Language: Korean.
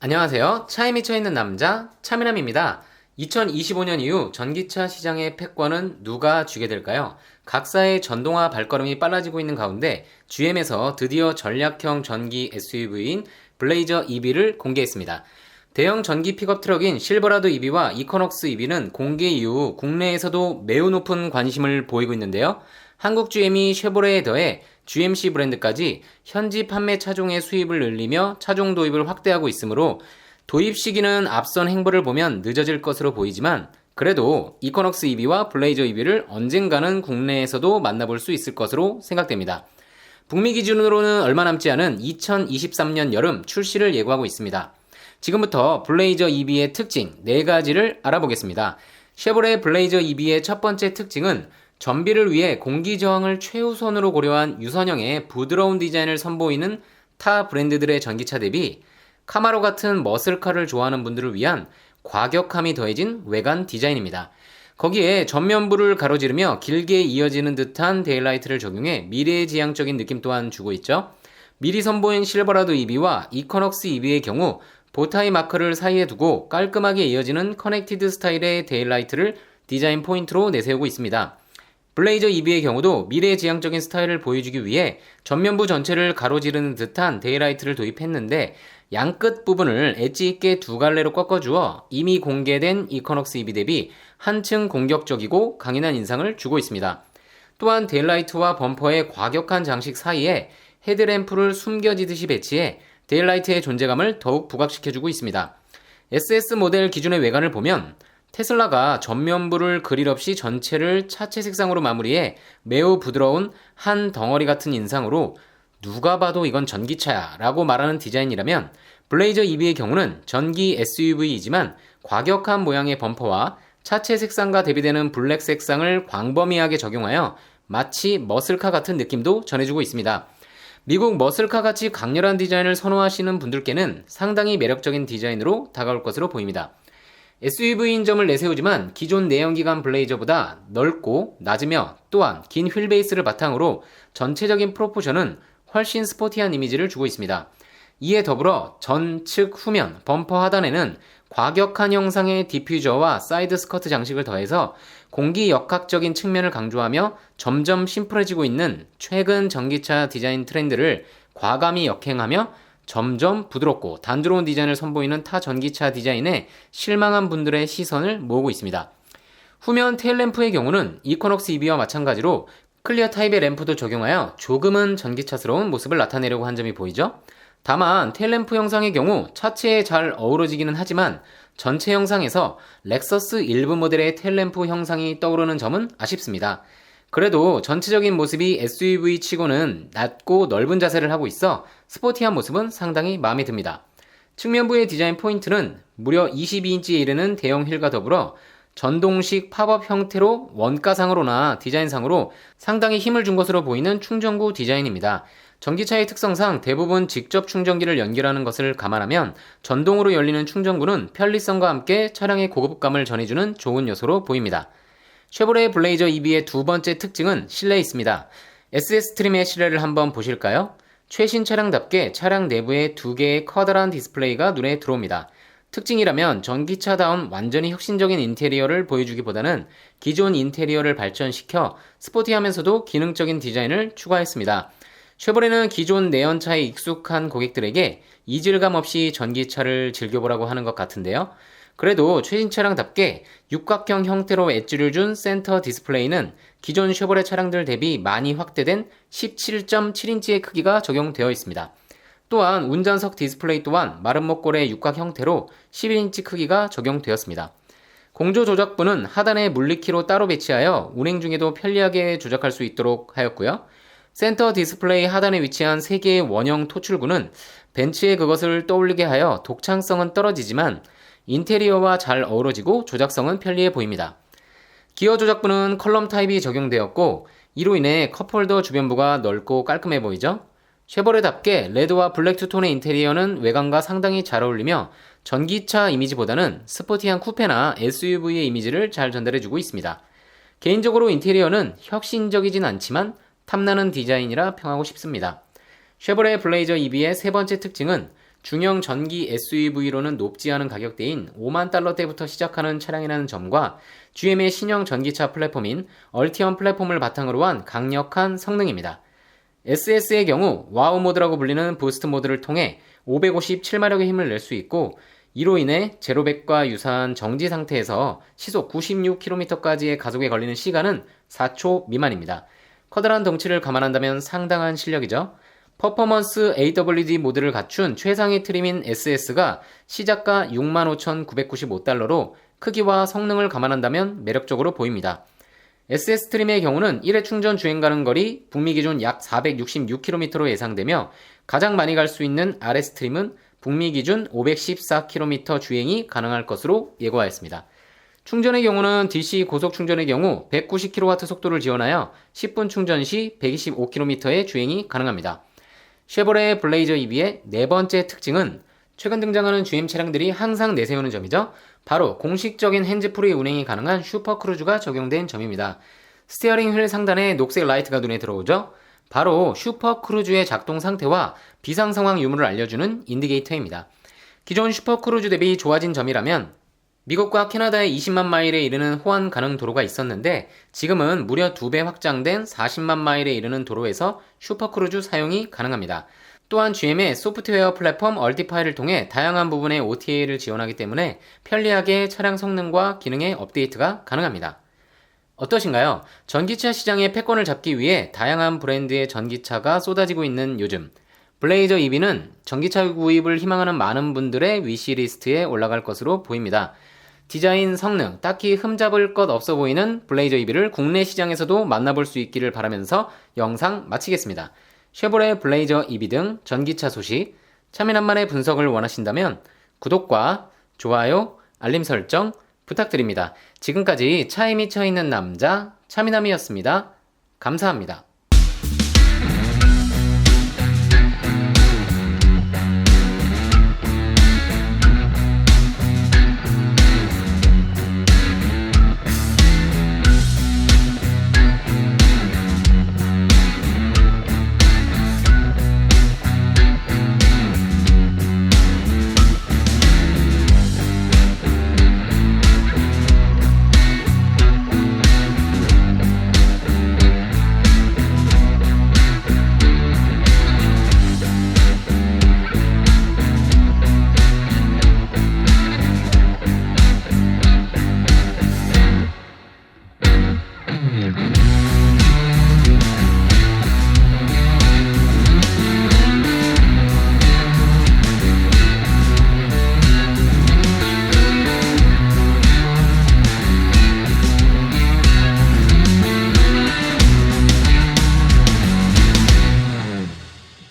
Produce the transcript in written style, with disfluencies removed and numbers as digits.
안녕하세요. 차에 미쳐있는 남자 차미남입니다. 2025년 이후 전기차 시장의 패권은 누가 쥐게 될까요? 각사의 전동화 발걸음이 빨라지고 있는 가운데 GM에서 드디어 전략형 전기 SUV인 블레이저 EV를 공개했습니다. 대형 전기 픽업 트럭인 실버라도 EV와 이코넉스 EV는 공개 이후 국내에서도 매우 높은 관심을 보이고 있는데요. 한국 GM이 쉐보레에 더해 GMC 브랜드까지 현지 판매 차종의 수입을 늘리며 차종 도입을 확대하고 있으므로 도입 시기는 앞선 행보를 보면 늦어질 것으로 보이지만 그래도 이코넉스 EV와 블레이저 EV를 언젠가는 국내에서도 만나볼 수 있을 것으로 생각됩니다. 북미 기준으로는 얼마 남지 않은 2023년 여름 출시를 예고하고 있습니다. 지금부터 블레이저 EV의 특징 4가지를 알아보겠습니다. 쉐보레 블레이저 EV의 첫 번째 특징은 전비를 위해 공기 저항을 최우선으로 고려한 유선형의 부드러운 디자인을 선보이는 타 브랜드들의 전기차 대비 카마로 같은 머슬카를 좋아하는 분들을 위한 과격함이 더해진 외관 디자인입니다. 거기에 전면부를 가로지르며 길게 이어지는 듯한 데일라이트를 적용해 미래지향적인 느낌 또한 주고 있죠. 미리 선보인 실버라도 EV와 이코넉스 EV의 경우 보타이 마커를 사이에 두고 깔끔하게 이어지는 커넥티드 스타일의 데일라이트를 디자인 포인트로 내세우고 있습니다. 블레이저 EV의 경우도 미래지향적인 스타일을 보여주기 위해 전면부 전체를 가로지르는 듯한 데일라이트를 도입했는데 양끝 부분을 엣지 있게 두 갈래로 꺾어주어 이미 공개된 이코넉스 EV 대비 한층 공격적이고 강인한 인상을 주고 있습니다. 또한 데일라이트와 범퍼의 과격한 장식 사이에 헤드램프를 숨겨지듯이 배치해 데일라이트의 존재감을 더욱 부각시켜주고 있습니다. SS 모델 기준의 외관을 보면 테슬라가 전면부를 그릴 없이 전체를 차체 색상으로 마무리해 매우 부드러운 한 덩어리 같은 인상으로 누가 봐도 이건 전기차야 라고 말하는 디자인이라면 블레이저 EV의 경우는 전기 SUV이지만 과격한 모양의 범퍼와 차체 색상과 대비되는 블랙 색상을 광범위하게 적용하여 마치 머슬카 같은 느낌도 전해주고 있습니다. 미국 머슬카 같이 강렬한 디자인을 선호하시는 분들께는 상당히 매력적인 디자인으로 다가올 것으로 보입니다. SUV인 점을 내세우지만 기존 내연기관 블레이저보다 넓고 낮으며 또한 긴 휠베이스를 바탕으로 전체적인 프로포션은 훨씬 스포티한 이미지를 주고 있습니다. 이에 더불어 전, 측, 후면, 범퍼 하단에는 과격한 형상의 디퓨저와 사이드 스커트 장식을 더해서 공기 역학적인 측면을 강조하며 점점 심플해지고 있는 최근 전기차 디자인 트렌드를 과감히 역행하며 점점 부드럽고 단조로운 디자인을 선보이는 타 전기차 디자인에 실망한 분들의 시선을 모으고 있습니다. 후면 테일램프의 경우는 이코넉스 EV와 마찬가지로 클리어 타입의 램프도 적용하여 조금은 전기차스러운 모습을 나타내려고 한 점이 보이죠? 다만 테일램프 형상의 경우 차체에 잘 어우러지기는 하지만 전체 형상에서 렉서스 일부 모델의 테일램프 형상이 떠오르는 점은 아쉽습니다. 그래도 전체적인 모습이 SUV 치고는 낮고 넓은 자세를 하고 있어 스포티한 모습은 상당히 마음에 듭니다. 측면부의 디자인 포인트는 무려 22인치에 이르는 대형 휠과 더불어 전동식 팝업 형태로 원가상으로나 디자인상으로 상당히 힘을 준 것으로 보이는 충전구 디자인입니다. 전기차의 특성상 대부분 직접 충전기를 연결하는 것을 감안하면 전동으로 열리는 충전구는 편리성과 함께 차량의 고급감을 전해주는 좋은 요소로 보입니다. 쉐보레 블레이저 EV의 두 번째 특징은 실내에 있습니다. SS 트림의 실내를 한번 보실까요? 최신 차량답게 차량 내부에 두 개의 커다란 디스플레이가 눈에 들어옵니다. 특징이라면 전기차다운 완전히 혁신적인 인테리어를 보여주기보다는 기존 인테리어를 발전시켜 스포티하면서도 기능적인 디자인을 추가했습니다. 쉐보레는 기존 내연차에 익숙한 고객들에게 이질감 없이 전기차를 즐겨보라고 하는 것 같은데요. 그래도 최신 차량답게 육각형 형태로 엣지를 준 센터 디스플레이는 기존 쉐보레 차량들 대비 많이 확대된 17.7인치의 크기가 적용되어 있습니다. 또한 운전석 디스플레이 또한 마름모꼴의 육각 형태로 11인치 크기가 적용되었습니다. 공조 조작부는 하단에 물리키로 따로 배치하여 운행 중에도 편리하게 조작할 수 있도록 하였고요. 센터 디스플레이 하단에 위치한 3개의 원형 토출구는 벤츠의 그것을 떠올리게 하여 독창성은 떨어지지만 인테리어와 잘 어우러지고 조작성은 편리해 보입니다. 기어 조작부는 컬럼 타입이 적용되었고 이로 인해 컵홀더 주변부가 넓고 깔끔해 보이죠? 쉐보레답게 레드와 블랙 투톤의 인테리어는 외관과 상당히 잘 어울리며 전기차 이미지보다는 스포티한 쿠페나 SUV의 이미지를 잘 전달해주고 있습니다. 개인적으로 인테리어는 혁신적이진 않지만 탐나는 디자인이라 평하고 싶습니다. 쉐보레 블레이저 EV의 세 번째 특징은 중형 전기 SUV로는 높지 않은 가격대인 5만 달러대부터 시작하는 차량이라는 점과 GM의 신형 전기차 플랫폼인 얼티엄 플랫폼을 바탕으로 한 강력한 성능입니다. SS의 경우 와우 모드라고 불리는 부스트 모드를 통해 557마력의 힘을 낼 수 있고, 이로 인해 제로백과 유사한 정지 상태에서 시속 96km까지의 가속에 걸리는 시간은 4초 미만입니다. 커다란 덩치를 감안한다면 상당한 실력이죠. 퍼포먼스 AWD 모드를 갖춘 최상위 트림인 SS가 시작가 65,995달러로 크기와 성능을 감안한다면 매력적으로 보입니다. SS 트림의 경우는 1회 충전 주행 가능 거리 북미 기준 약 466km로 예상되며, 가장 많이 갈 수 있는 RS 트림은 북미 기준 514km 주행이 가능할 것으로 예고하였습니다. 충전의 경우는 DC 고속 충전의 경우 190kW 속도를 지원하여 10분 충전 시 125km의 주행이 가능합니다. 쉐보레 블레이저 EV의 네 번째 특징은 최근 등장하는 GM 차량들이 항상 내세우는 점이죠. 바로 공식적인 핸즈프리 운행이 가능한 슈퍼크루즈가 적용된 점입니다. 스티어링 휠 상단에 녹색 라이트가 눈에 들어오죠. 바로 슈퍼크루즈의 작동 상태와 비상 상황 유무를 알려주는 인디게이터입니다. 기존 슈퍼크루즈 대비 좋아진 점이라면 미국과 캐나다의 20만 마일에 이르는 호환 가능 도로가 있었는데, 지금은 무려 2배 확장된 40만 마일에 이르는 도로에서 슈퍼크루즈 사용이 가능합니다. 또한 GM의 소프트웨어 플랫폼 얼티파이를 통해 다양한 부분의 OTA를 지원하기 때문에 편리하게 차량 성능과 기능의 업데이트가 가능합니다. 어떠신가요? 전기차 시장의 패권을 잡기 위해 다양한 브랜드의 전기차가 쏟아지고 있는 요즘, 블레이저 EV는 전기차 구입을 희망하는 많은 분들의 위시리스트에 올라갈 것으로 보입니다. 디자인, 성능, 딱히 흠잡을 것 없어 보이는 블레이저 EV를 국내 시장에서도 만나볼 수 있기를 바라면서 영상 마치겠습니다. 쉐보레 블레이저 EV 등 전기차 소식, 차민한만의 분석을 원하신다면 구독과 좋아요, 알림 설정 부탁드립니다. 지금까지 차에 미쳐있는 남자 차민함이었습니다. 감사합니다.